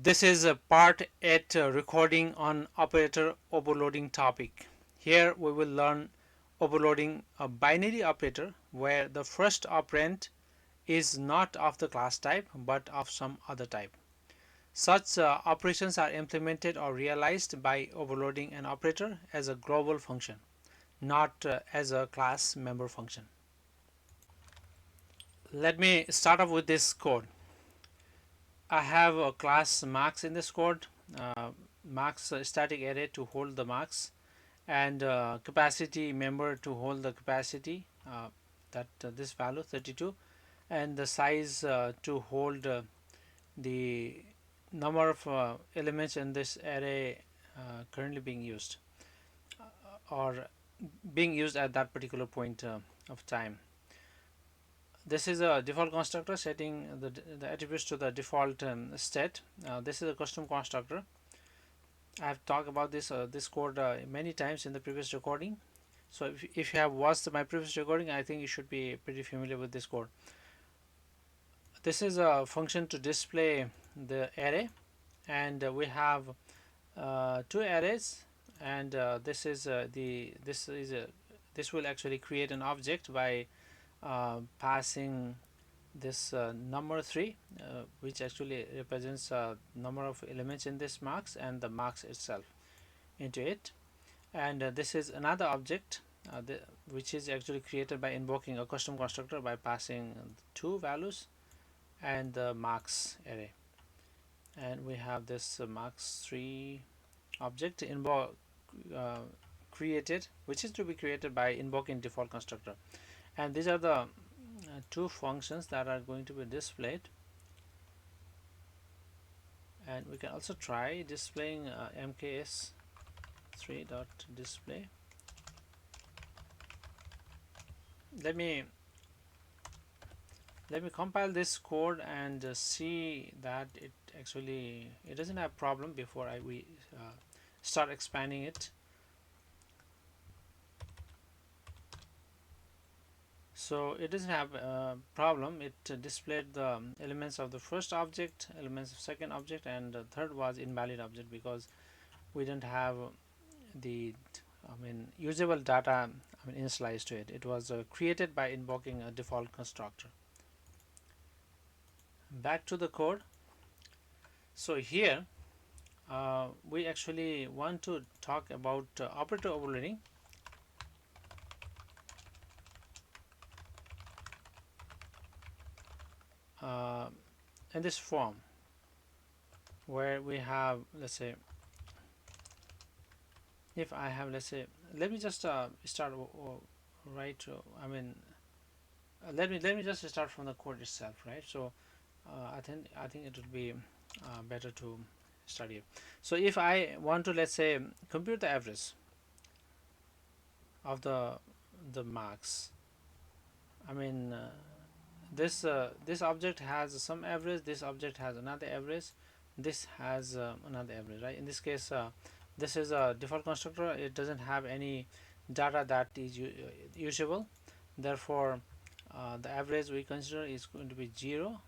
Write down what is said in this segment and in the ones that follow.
This is a part 8 recording on operator overloading topic. Here we will learn overloading a binary operator where the first operand is not of the class type but of some other type. Such operations are implemented or realized by overloading an operator as a global function, not as a class member function. Let me start off with this code. I have a class marks in this code, marks static array to hold the marks, and capacity member to hold the capacity, that this value 32, and the size to hold the number of elements in this array currently being used or being used at that particular point of time. This is a default constructor setting the attributes to the default state. This is a custom constructor. I have talked about this code many times in the previous recording. So if you have watched my previous recording, I think you should be pretty familiar with this code. This is a function to display the array, and we have two arrays, and this will actually create an object by passing this number 3, which actually represents number of elements in this marks and the marks itself into it. And this is another object which is actually created by invoking a custom constructor by passing two values and the marks array. And we have this marks 3 object created, which is to be created by invoking default constructor. And these are the two functions that are going to be displayed. And we can also try displaying mks3.display. Let me compile this code and see that it doesn't have problem before we start expanding it. So it doesn't have a problem. It displayed the elements of the first object, elements of second object, and the third was invalid object because we didn't have the usable data initialized to it. It was created by invoking a default constructor. Back to the code. So here we actually want to talk about operator overloading. In this form where we have, let's say, if I have, let's say, let me just start right let me just start from the code itself, right? So I think it would be better to start here. So if I want to, let's say, compute the average of the marks, this object has some average, this object has another average, this has another average, right? In this case, this is a default constructor. It doesn't have any data that is usable. Therefore, the average we consider is going to be 0.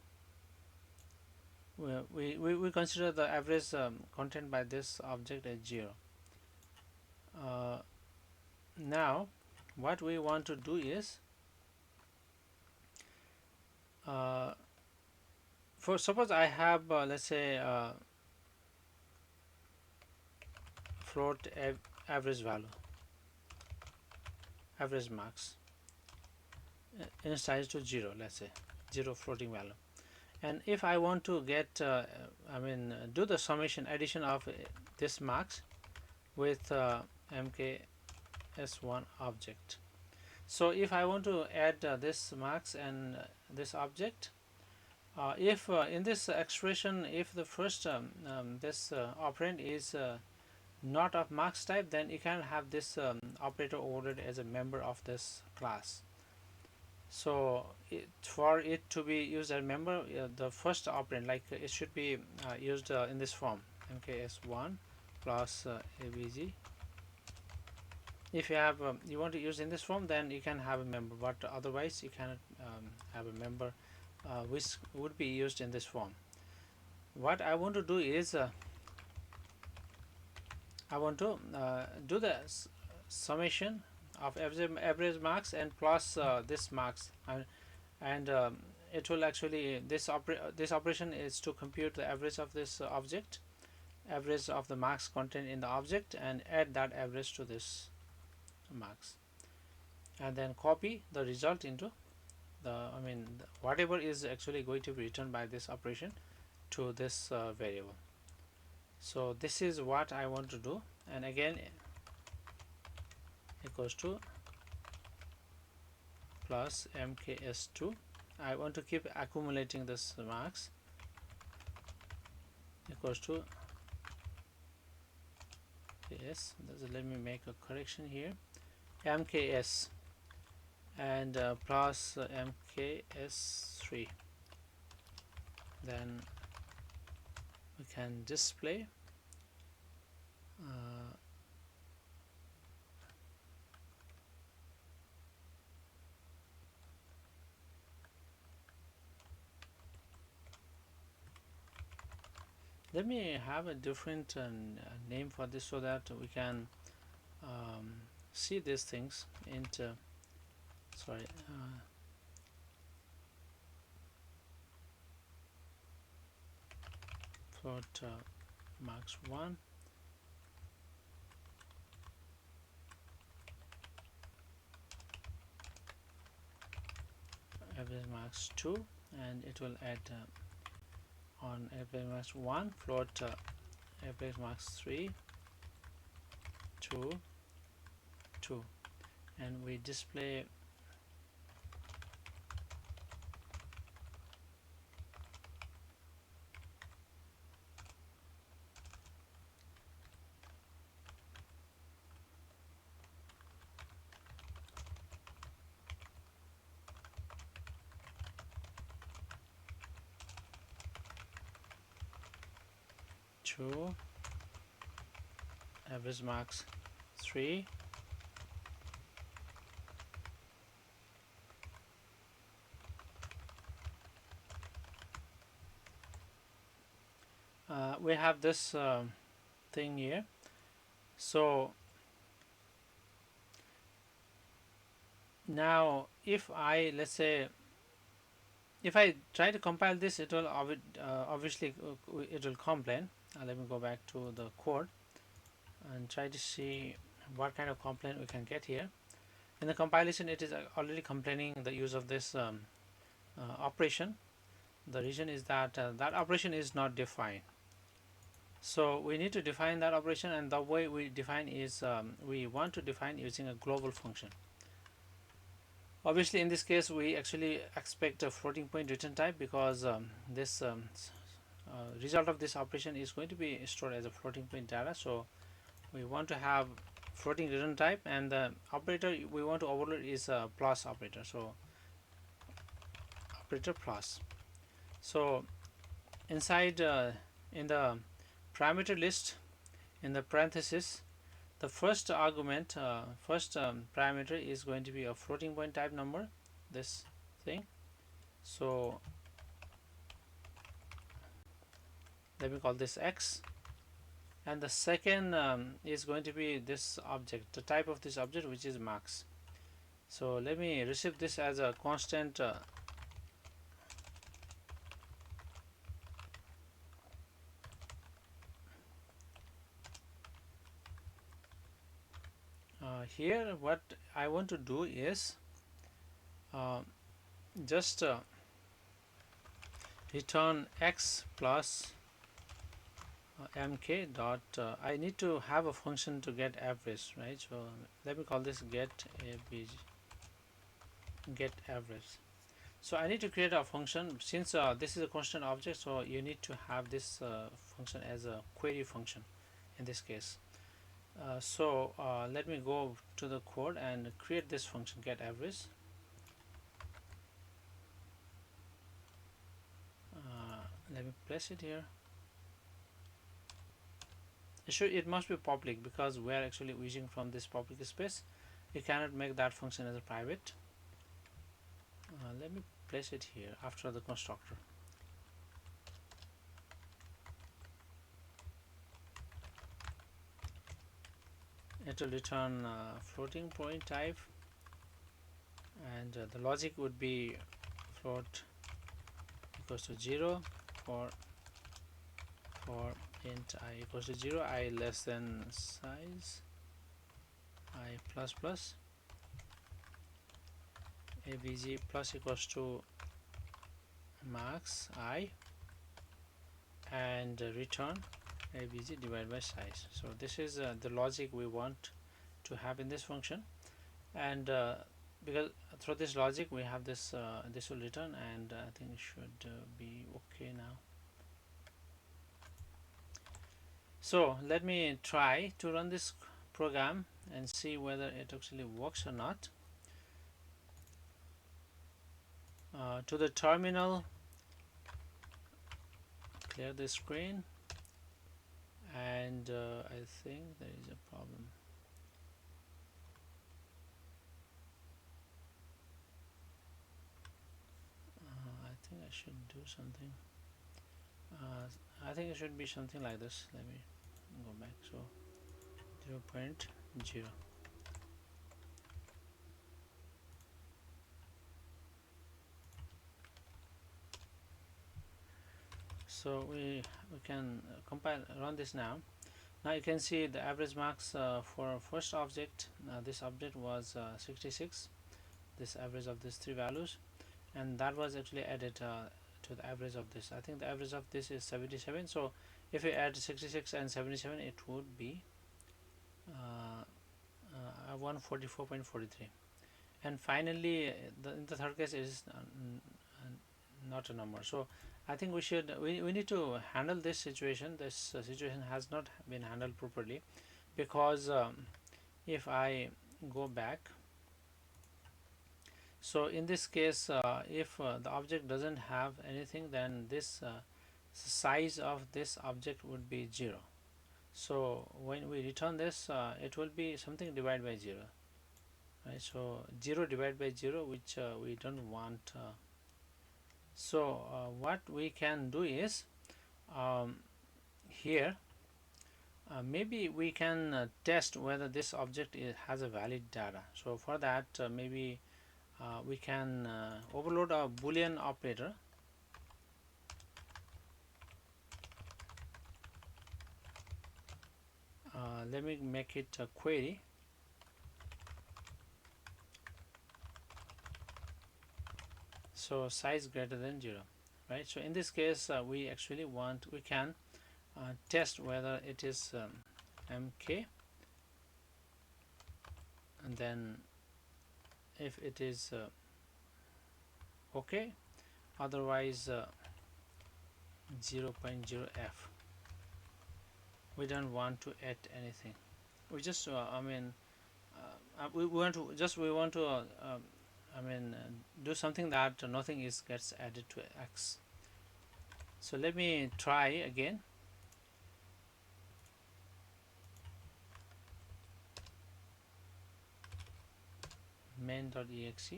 We consider the average contained by this object as 0. Now, what we want to do is, for suppose I have let's say float average value, average marks initialized to 0, let's say 0 floating value. And if I want to get do the summation addition of this marks with mks1 object. So if I want to add this marks and this object, if in this expression, if the first this operand is not of marks type, then you can have this operator overloaded as a member of this class. So for it to be used as member, the first operand, like it should be used in this form, mks1 plus abg. If you have you want to use in this form, then you can have a member, but otherwise you cannot have a member which would be used in this form. what I want to do is I want to do the summation of average marks and plus this marks, and it will actually this operation is to compute the average of this object, average of the marks contained in the object, and add that average to this marks, and then copy the result into the whatever is actually going to be returned by this operation to this variable. So this is what I want to do, and again equals to plus mks2. I want to keep accumulating this marks, equals to yes, let me make a correction here, mks and plus mks3. Then we can display let me have a different name for this so that we can see these things into sorry float marks 1, average marks 2, and it will add on average marks 1 float average marks 3 2 2, and we display two average marks 3 we have this thing here. So now if I let's say if I try to compile this, it will obviously it will complain. Let me go back to the code and try to see what kind of complaint we can get here. In the compilation, it is already complaining the use of this operation. The reason is that that operation is not defined. So we need to define that operation, and the way we define is we want to define using a global function. Obviously in this case we actually expect a floating point return type, because this result of this operation is going to be stored as a floating point data. So we want to have floating return type, and the operator we want to overload is a plus operator, so operator plus. So inside in the parameter list, in the parenthesis, the first argument parameter is going to be a floating point type number, this thing. So let me call this x, and the second is going to be this object, the type of this object, which is marks. So let me receive this as a constant here what I want to do is just return x plus mk dot I need to have a function to get average, right? So let me call this get average. So I need to create a function, since this is a constant object, so you need to have this function as a query function in this case. So let me go to the code and create this function get average. Let me place it here. It must be public, because we are actually using from this public space. You cannot make that function as a private. Let me place it here after the constructor. it will return floating point type, and the logic would be float equals to 0 for int I equals to 0, I less than size I plus plus avg plus equals to max I, and return avg divided by size. So this is the logic we want to have in this function, and because through this logic we have this this will return, and I think it should be okay now. So let me try to run this program and see whether it actually works or not. To the terminal, clear the screen, and I think there is a problem. I think I should do something. I think it should be something like this. Let me go back. So 0.0. So we can compile, run this now. Now you can see the average marks for first object. This object was 66. This average of these three values, and that was actually added to the average of this. I think the average of this is 77. So if we add 66 and 77, it would be 144.43. And finally, in the third case, it is not a number. So I think we need to handle this situation. This situation has not been handled properly, because if I go back, so in this case, if the object doesn't have anything, then this size of this object would be 0. So when we return this, it will be something divided by 0, right? So 0 divided by 0, which we don't want. So what we can do is, here maybe we can test whether this object has a valid data. So for that, maybe we can overload a Boolean operator. Let me make it a query. So size greater than 0, right? So in this case, we can test whether it is mk, and then if it is okay, otherwise 0.0f. we don't want to add anything. We just we want to do something that nothing gets added to x. So let me try again. main.exe.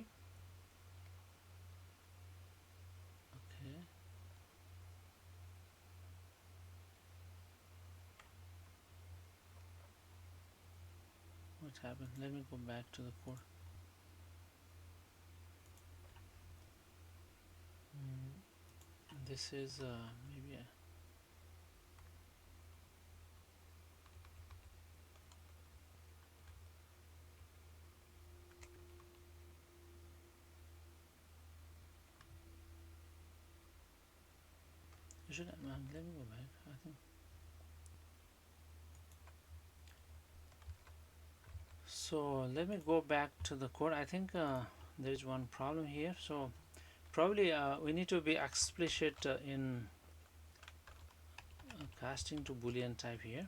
Okay. What happened? Let me go back to the code. This is maybe you should let me go back. I think so. Let me go back to the code. I think there is one problem here. So probably we need to be explicit in casting to Boolean type here.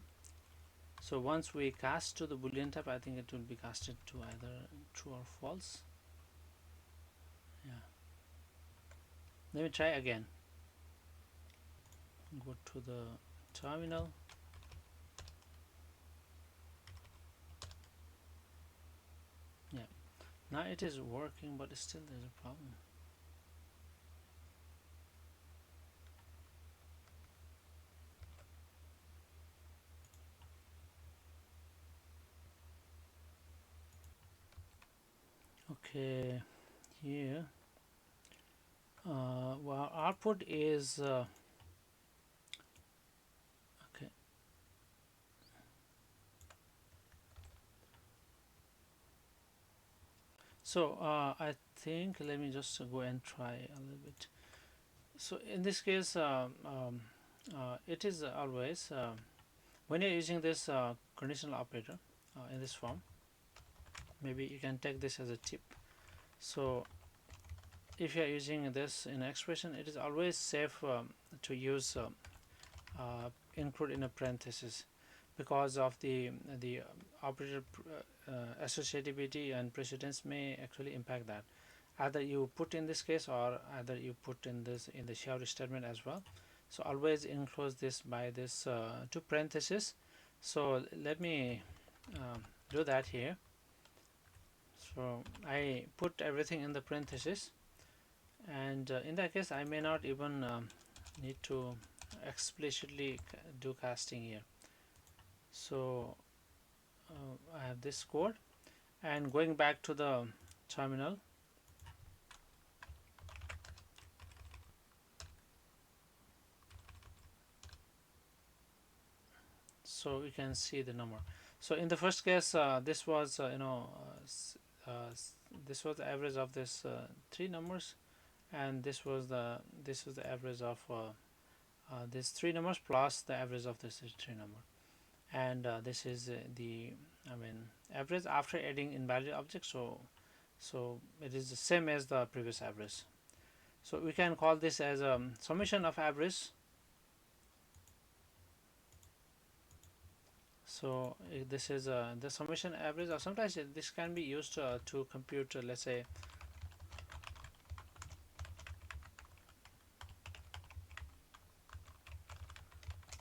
So once we cast to the Boolean type, I think it will be casted to either true or false. Yeah. Let me try again. Go to the terminal. Yeah. Now it is working, but still there's a problem. Okay, here well, output is okay. So I think let me just go and try a little bit. So in this case, it is always when you're using this conditional operator in this form. Maybe you can take this as a tip. So if you are using this in an expression, it is always safe to use include in a parenthesis, because of the operator associativity and precedence may actually impact that. Either you put in this case, or either you put in this in the shared statement as well. So always enclose this by this two parentheses. So let me do that here. So I put everything in the parentheses, and in that case I may not even need to explicitly do casting here. So I have this code, and going back to the terminal, so you can see the number. So in the first case, this was this was the average of this three numbers, and this was the average of these three numbers plus the average of this three number, and this is the average after adding invalid object. So it is the same as the previous average. So we can call this as a summation of average. So this is the summation average, or sometimes this can be used to compute, let's say,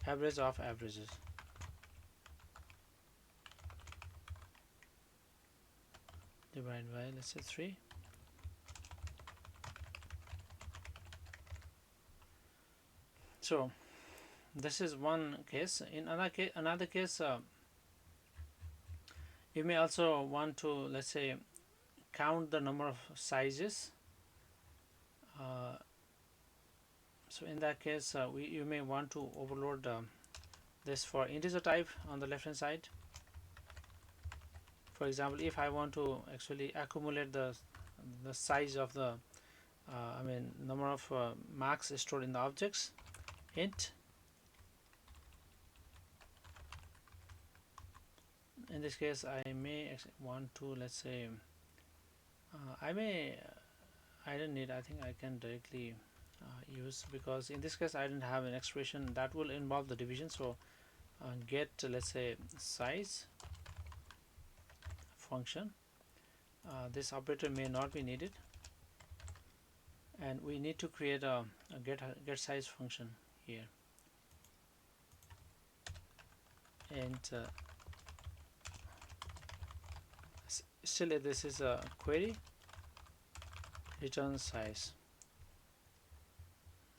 average of averages. Divided by, let's say, 3. So this is one case. In another case, you may also want to, let's say, count the number of sizes. So in that case, you may want to overload this for integer type on the left hand side. For example, if I want to actually accumulate the size of the number of marks stored in the objects, int, in this case I may want to, let's say, I don't need, I think I can directly use, because in this case I don't have an expression that will involve the division. So get, let's say, size function. This operator may not be needed, and we need to create a get size function here, and still this is a query return size.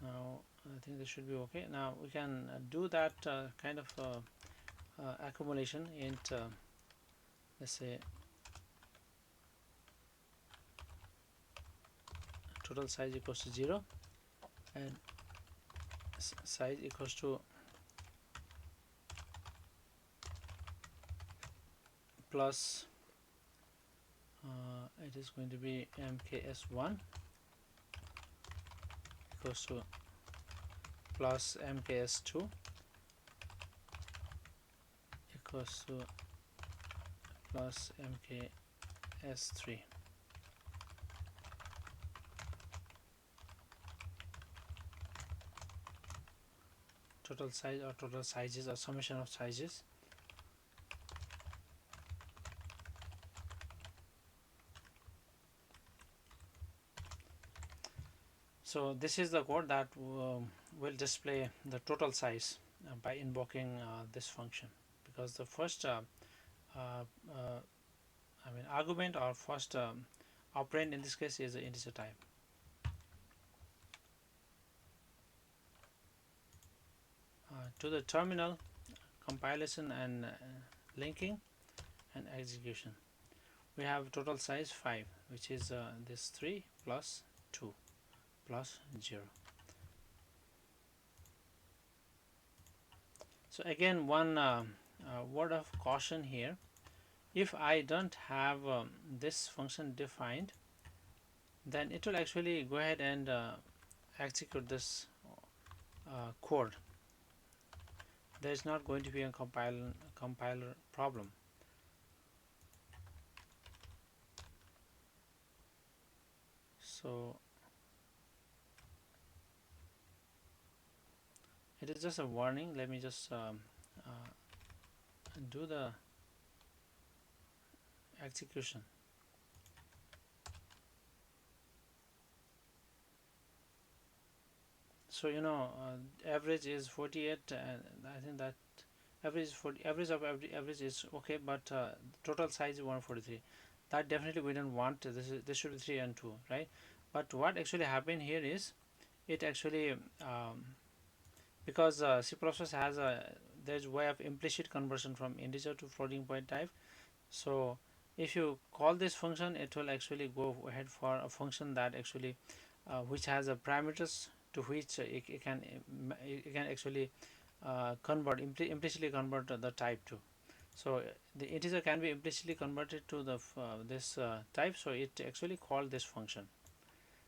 Now I think this should be okay. Now we can do that kind of accumulation int let's say total size equals to 0, and size equals to plus it is going to be mks1 equals to plus mks2 equals to plus mks3. Total size, or total sizes, or summation of sizes. So this is the code that will display the total size by invoking this function, because the first argument, or first operand in this case, is the integer type. To the terminal, compilation and linking and execution. we have total size 5, which is this 3 plus 2 plus 0. So again, one word of caution here: if I don't have this function defined, then it will actually go ahead and execute this code. There is not going to be a compiler problem. So it is just a warning. Let me just do the execution. So average is 48, and I think that average is 40, average is okay, but total size is 143. That definitely we don't want. This should be 3 and 2, right? But what actually happened here is, it actually because C++ has a there's way of implicit conversion from integer to floating point type. So if you call this function, it will actually go ahead for a function that actually which has a parameters to which it can actually implicitly convert the type to. So the integer can be implicitly converted to the this type, so it actually called this function.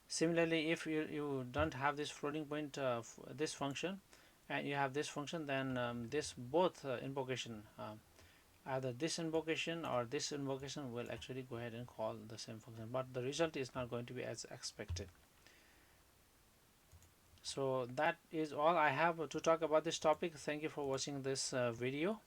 Similarly, if you don't have this floating point this function, and you have this function, then this both invocation, either this invocation or this invocation, will actually go ahead and call the same function, but the result is not going to be as expected. So that is all I have to talk about this topic. Thank you for watching this video.